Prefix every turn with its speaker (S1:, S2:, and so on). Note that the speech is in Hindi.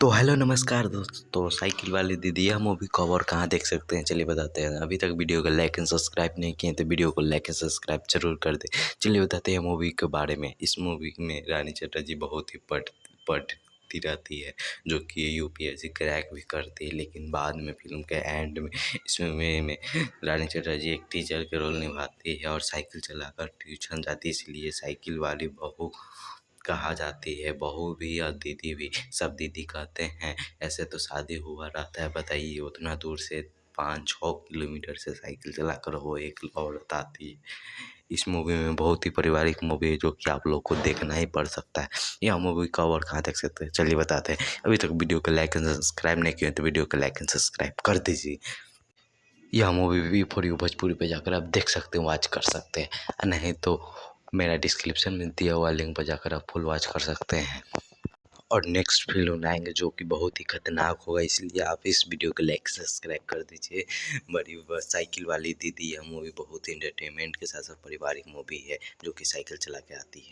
S1: तो हेलो नमस्कार दोस्तों, साइकिल वाली दीदी यह मूवी कब और कहाँ देख सकते हैं चलिए बताते हैं। अभी तक वीडियो को लाइक एंड सब्सक्राइब नहीं किए तो वीडियो को लाइक एंड सब्सक्राइब जरूर कर दें। चलिए बताते हैं मूवी के बारे में। इस मूवी में रानी चटर्जी बहुत ही पढ़ती रहती है, जो कि यूपीएससी क्रैक भी करती है, लेकिन बाद में फिल्म के एंड में इसमें रानी चटर्जी एक टीचर के रोल निभाती है और साइकिल चलाकर ट्यूशन जाती है, इसलिए साइकिल वाली बहू कहा जाती है। बहू भी और दीदी भी, सब दीदी कहते हैं। ऐसे तो शादी हुआ रहता है, बताइए उतना दूर से 5-6 किलोमीटर से साइकिल चलाकर वो एक औरत आती है। इस मूवी में बहुत ही पारिवारिक मूवी है, जो कि आप लोग को देखना ही पड़ सकता है। यह मूवी कब और कहाँ देख सकते हैं चलिए बताते हैं। अभी तक वीडियो को लाइक एंड सब्सक्राइब नहीं किए तो वीडियो को लाइक एंड सब्सक्राइब कर दीजिए। यह movie V for you Bhojpuri पे जाकर आप देख सकते हैं, वॉच कर सकते हैं, नहीं तो मेरा डिस्क्रिप्शन में दिया हुआ लिंक पर जाकर आप फुल वॉच कर सकते हैं। और नेक्स्ट फिल्म आएंगे जो कि बहुत ही खतरनाक होगा, इसलिए आप इस वीडियो को लाइक सब्सक्राइब कर दीजिए। बड़ी बस साइकिल वाली दीदी, यह मूवी बहुत ही इंटरटेनमेंट के साथ साथ पारिवारिक मूवी है, जो कि साइकिल चला के आती है।